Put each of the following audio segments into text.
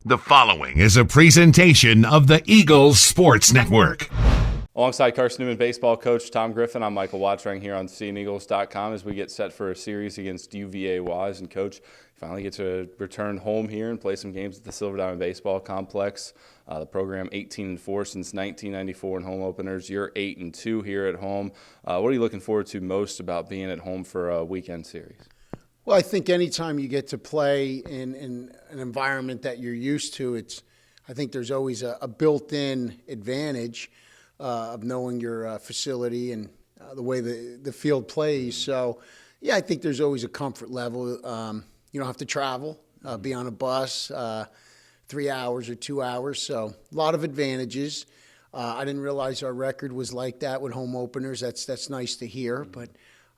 The following is a presentation of the Eagles Sports Network. Alongside Carson Newman baseball coach Tom Griffin, I'm Michael Watchering here on SeeingEagles.com as we get set for a series against UVA Wise. And Coach, finally get to return home here and play some games at the Silver Diamond Baseball Complex. The program 18-4 since 1994 in home openers. You're 8-2 here at home. What are you looking forward to most about being at home for a weekend series? Well, I think anytime you get to play in an environment that you're used to, I think there's always a built-in advantage of knowing your facility and the way the field plays. So, yeah, I think there's always a comfort level. You don't have to travel, be on a bus 3 hours or 2 hours. So a lot of advantages. I didn't realize our record was like that with home openers. That's nice to hear. But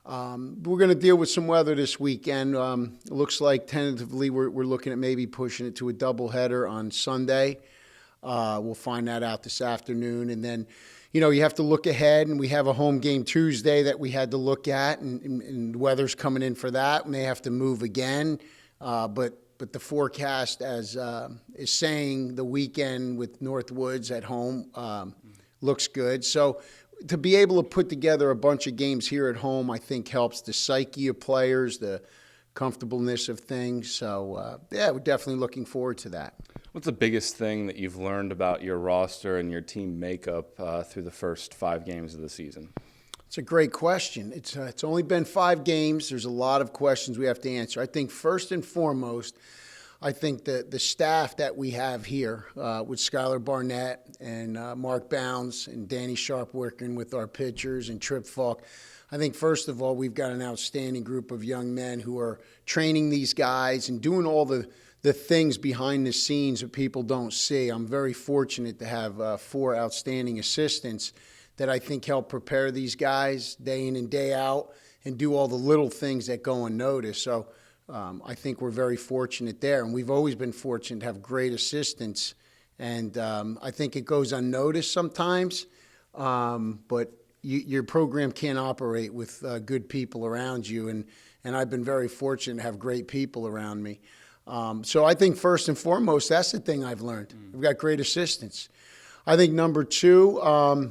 we're going to deal with some weather this weekend. It looks like tentatively we're looking at maybe pushing it to a doubleheader on Sunday. We'll find that out this afternoon. And then, you know, you have to look ahead, and we have a home game Tuesday that we had to look at, and the weather's coming in for that. May have to move again. But the forecast is saying the weekend with Northwoods at home looks good. So to be able to put together a bunch of games here at home, I think helps the psyche of players, the comfortableness of things. So, yeah, we're definitely looking forward to that. What's the biggest thing that you've learned about your roster and your team makeup through the first 5 games of the season? It's a great question. It's only been 5 games. There's a lot of questions we have to answer. I think first and foremost, I think the staff that we have here with Skylar Barnett and Mark Bounds and Danny Sharp working with our pitchers and Trip Falk, I think first of all, we've got an outstanding group of young men who are training these guys and doing all the things behind the scenes that people don't see. I'm very fortunate to have 4 outstanding assistants that I think help prepare these guys day in and day out and do all the little things that go unnoticed. So I think we're very fortunate there. And we've always been fortunate to have great assistants. And I think it goes unnoticed sometimes, but your program can't operate with good people around you. And I've been very fortunate to have great people around me. So I think first and foremost, that's the thing I've learned. We've got great assistants. I think number 2,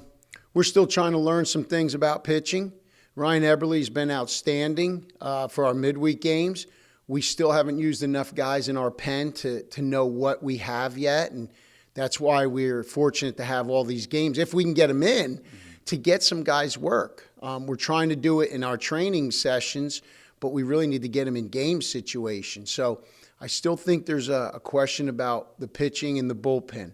we're still trying to learn some things about pitching. Ryan Eberle's been outstanding for our midweek games. We still haven't used enough guys in our pen to know what we have yet, and that's why we're fortunate to have all these games, if we can get them in, to get some guys work. We're trying to do it in our training sessions, but we really need to get them in game situations. So I still think there's a question about the pitching and the bullpen.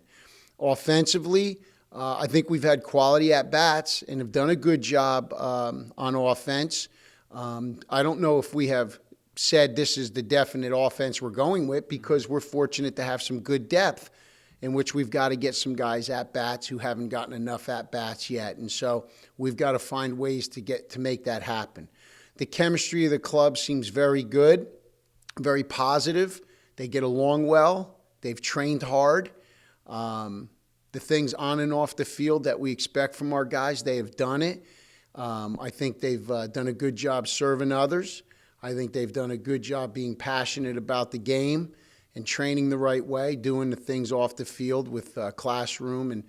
Offensively, I think we've had quality at-bats and have done a good job on offense. I don't know if we have said this is the definite offense we're going with, because we're fortunate to have some good depth in which we've got to get some guys at-bats who haven't gotten enough at-bats yet. And so we've got to find ways to make that happen. The chemistry of the club seems very good, very positive. They get along well. They've trained hard. The things on and off the field that we expect from our guys, they have done it. I think they've done a good job serving others. I think they've done a good job being passionate about the game and training the right way, doing the things off the field with classroom and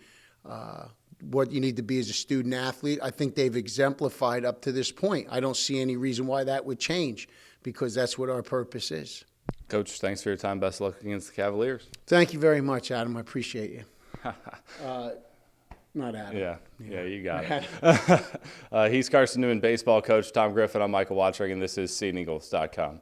what you need to be as a student athlete. I think they've exemplified up to this point. I don't see any reason why that would change, because that's what our purpose is. Coach, thanks for your time. Best of luck against the Cavaliers. Thank you very much, Adam. I appreciate you. Not Adam. Yeah, you got it. He's Carson Newman baseball coach Tom Griffin. I'm Michael Watchering, and this is SeeingEagles.com.